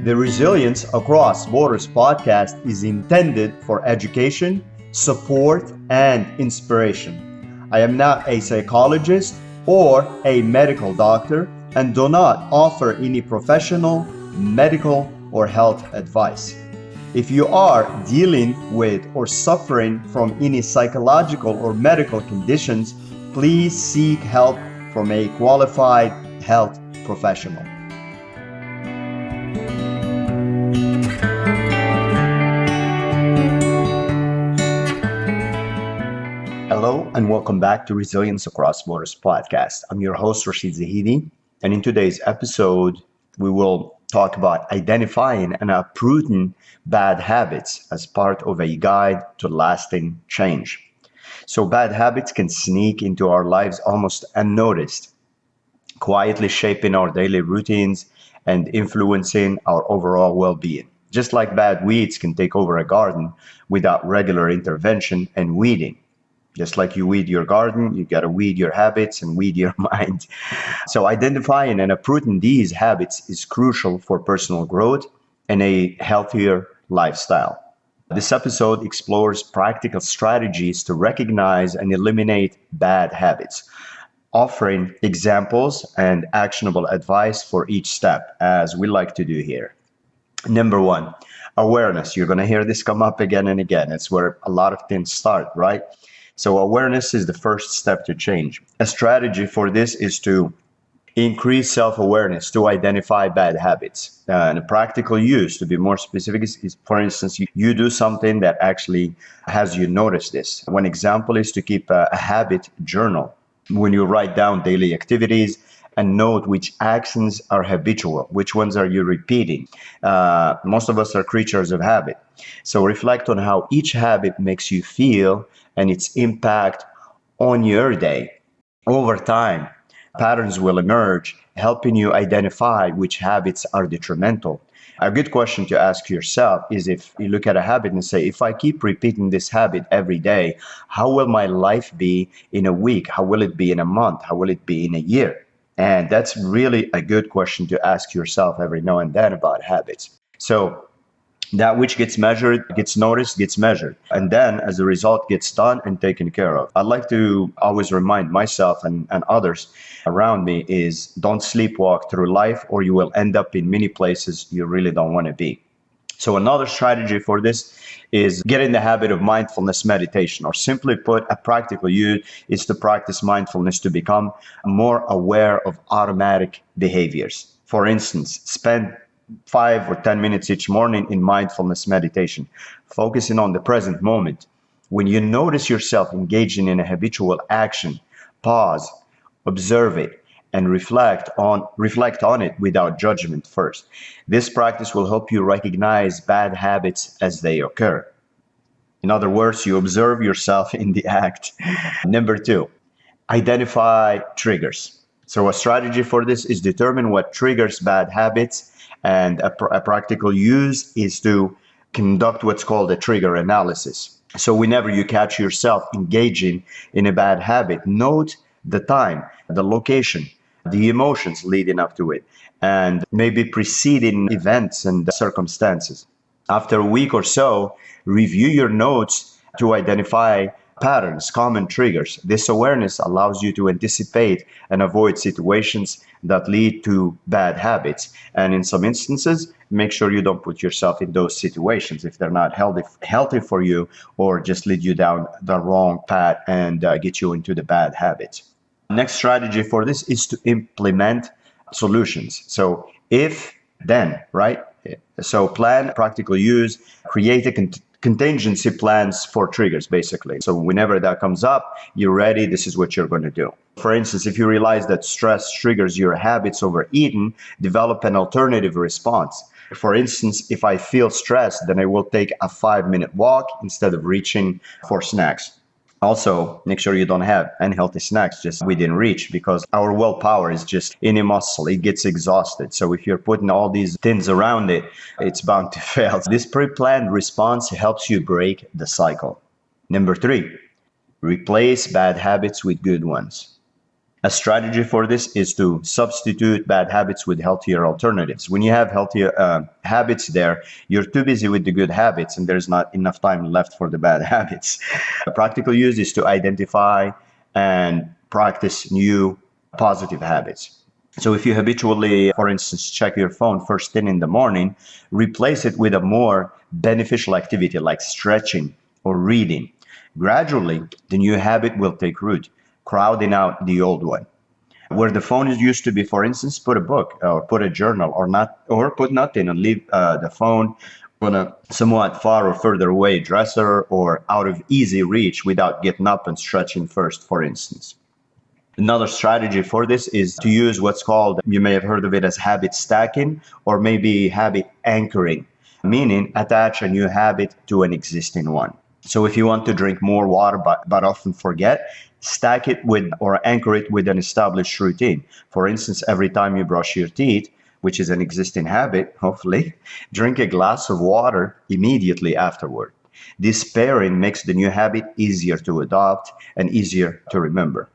The Resilience Across Borders podcast is intended for education, support, and inspiration. I am not a psychologist or a medical doctor and do not offer any professional, medical, or health advice. If you are dealing with or suffering from any psychological or medical conditions, please seek help from a qualified health professional. Hello and welcome back to Resilience Across Borders podcast. I'm your host, Rachid, and in today's episode, we will talk about identifying and uprooting bad habits as part of a guide to lasting change. So bad habits can sneak into our lives almost unnoticed, quietly shaping our daily routines and influencing our overall well-being. Just like bad weeds can take over a garden without regular intervention and weeding. Just like you weed your garden, you got to weed your habits and weed your mind. So identifying and uprooting these habits is crucial for personal growth and a healthier lifestyle. This episode explores practical strategies to recognize and eliminate bad habits, offering examples and actionable advice for each step, as we like to do here. Number one, awareness. You're going to hear this come up again and again. It's where a lot of things start, right? So awareness is the first step to change. A strategy for this is to increase self-awareness to identify bad habits. And a practical use, to be more specific, is for instance, you do something that actually has you notice this. One example is to keep a habit journal. When you write down daily activities and note which actions are habitual, which ones are you repeating. Most of us are creatures of habit. So reflect on how each habit makes you feel and its impact on your day. Over time, patterns will emerge, helping you identify which habits are detrimental. A good question to ask yourself is, if you look at a habit and say, if I keep repeating this habit every day, how will my life be in a week? How will it be in a month? How will it be in a year? And that's really a good question to ask yourself every now and then about habits. So that which gets measured, gets noticed, gets measured. And then as a result, gets done and taken care of. I'd like to always remind myself and others around me is don't sleepwalk through life, or you will end up in many places you really don't want to be. So another strategy for this is get in the habit of mindfulness meditation, or simply put, a practical use is to practice mindfulness to become more aware of automatic behaviors. For instance, spend 5 or 10 minutes each morning in mindfulness meditation, focusing on the present moment. When you notice yourself engaging in a habitual action, pause, observe it, and reflect on it without judgment first. This practice will help you recognize bad habits as they occur. In other words, you observe yourself in the act. Number two, identify triggers. So a strategy for this is determine what triggers bad habits. And a practical use is to conduct what's called a trigger analysis. So whenever you catch yourself engaging in a bad habit, note the time, the location, the emotions leading up to it, and maybe preceding events and circumstances. After a week or so, review your notes to identify patterns, common triggers. This awareness allows you to anticipate and avoid situations that lead to bad habits. And in some instances, make sure you don't put yourself in those situations if they're not healthy for you, or just lead you down the wrong path and get you into the bad habits. Next strategy for this is to implement solutions. So if then, right? So plan, practical use, create a contingency plans for triggers, basically. So whenever that comes up, you're ready. This is what you're going to do. For instance, if you realize that stress triggers your habits over eating, develop an alternative response. For instance, if I feel stressed, then I will take a 5-minute walk instead of reaching for snacks. Also, make sure you don't have unhealthy snacks just within reach, because our willpower is just in a muscle. It gets exhausted. So if you're putting all these things around it, it's bound to fail. This pre-planned response helps you break the cycle. Number three, replace bad habits with good ones. A strategy for this is to substitute bad habits with healthier alternatives. When you have healthier habits there, you're too busy with the good habits and there's not enough time left for the bad habits. A practical use is to identify and practice new positive habits. So if you habitually, for instance, check your phone first thing in the morning, replace it with a more beneficial activity like stretching or reading. Gradually, the new habit will take root, crowding out the old one. Where the phone is used to be, for instance, put a book or put a journal or not, or put nothing and leave the phone on a somewhat far or further away dresser or out of easy reach without getting up and stretching first, for instance. Another strategy for this is to use what's called, you may have heard of it as habit stacking or maybe habit anchoring, meaning attach a new habit to an existing one. So if you want to drink more water but often forget, stack it with or anchor it with an established routine. For instance, every time you brush your teeth, which is an existing habit, hopefully, drink a glass of water immediately afterward. This pairing makes the new habit easier to adopt and easier to remember.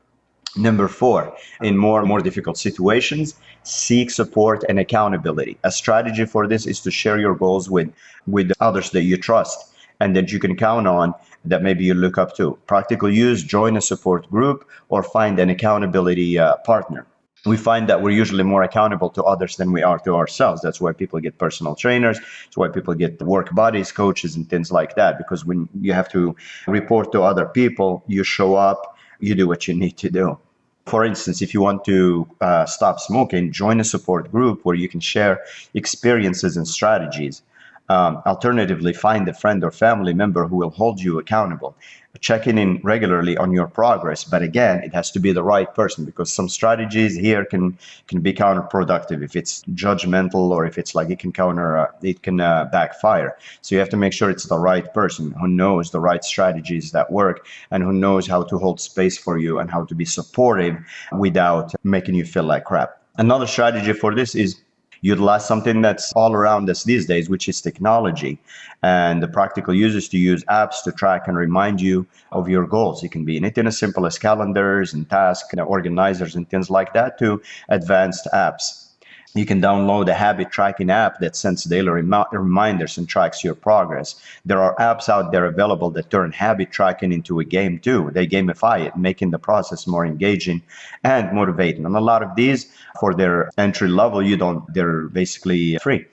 Number 4, in more difficult situations, seek support and accountability. A strategy for this is to share your goals with others that you trust and that you can count on, that maybe you look up to. Practical use, join a support group or find an accountability partner. We find that we're usually more accountable to others than we are to ourselves. That's why people get personal trainers. That's why people get work buddies, coaches, and things like that. Because when you have to report to other people, you show up, you do what you need to do. For instance, if you want to stop smoking, join a support group where you can share experiences and strategies. Alternatively, find a friend or family member who will hold you accountable. Checking in regularly on your progress, but again, it has to be the right person because some strategies here can be counterproductive if it's judgmental or if it's like it can backfire. So you have to make sure it's the right person who knows the right strategies that work and who knows how to hold space for you and how to be supportive without making you feel like crap. Another strategy for this is utilize something that's all around us these days, which is technology. And the practical use is to use apps to track and remind you of your goals. It can be anything as simple as calendars and task organizers and things like that to advanced apps. You can download a habit tracking app that sends daily reminders and tracks your progress. There are apps out there available that turn habit tracking into a game too. They gamify it, making the process more engaging and motivating. And a lot of these, for their entry level, they're basically free.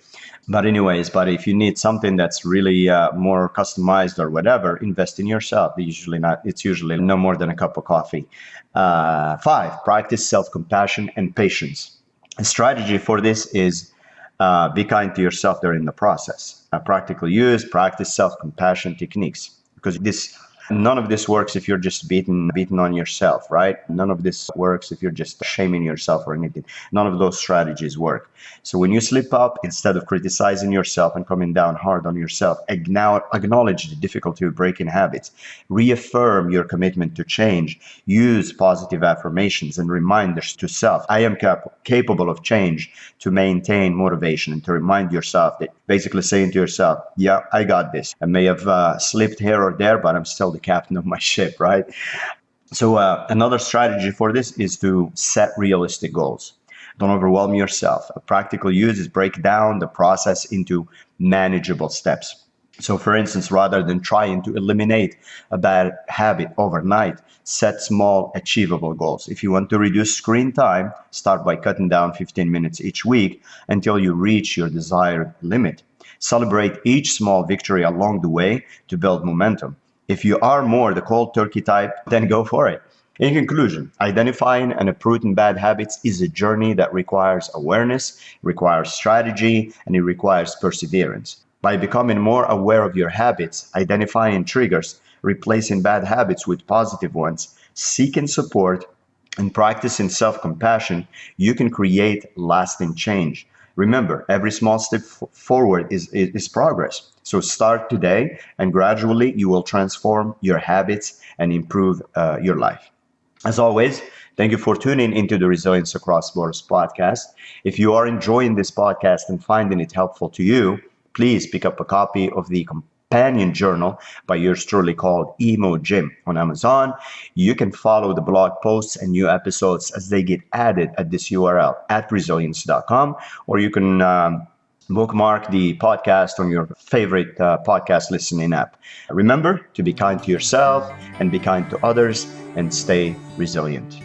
But if you need something that's really more customized or whatever, invest in yourself. It's usually no more than a cup of coffee. 5, practice self-compassion and patience. A strategy for this is be kind to yourself during the process. A practical use, practice self-compassion techniques because none of this works if you're just beating on yourself, right? None of this works if you're just shaming yourself or anything. None of those strategies work. So when you slip up, instead of criticizing yourself and coming down hard on yourself, acknowledge the difficulty of breaking habits, reaffirm your commitment to change, use positive affirmations and reminders to self. I am capable of change to maintain motivation and to remind yourself that basically saying to yourself, yeah, I got this. I may have slipped here or there, but I'm still the captain of my ship, right? So another strategy for this is to set realistic goals. Don't overwhelm yourself. A practical use is break down the process into manageable steps. So for instance, rather than trying to eliminate a bad habit overnight, set small achievable goals. If you want to reduce screen time, start by cutting down 15 minutes each week until you reach your desired limit. Celebrate each small victory along the way to build momentum. If you are more the cold turkey type, then go for it. In conclusion, identifying and uprooting bad habits is a journey that requires awareness, requires strategy, and it requires perseverance. By becoming more aware of your habits, identifying triggers, replacing bad habits with positive ones, seeking support, and practicing self-compassion, you can create lasting change. Remember, every small step forward is progress. So start today, and gradually you will transform your habits and improve your life. As always, thank you for tuning into the Resilience Across Borders podcast. If you are enjoying this podcast and finding it helpful to you, please pick up a copy of the companion journal by yours truly called Emo Gym on Amazon. You can follow the blog posts and new episodes as they get added at this URL at resilience.com, or you can bookmark the podcast on your favorite podcast listening app. Remember to be kind to yourself and be kind to others and stay resilient.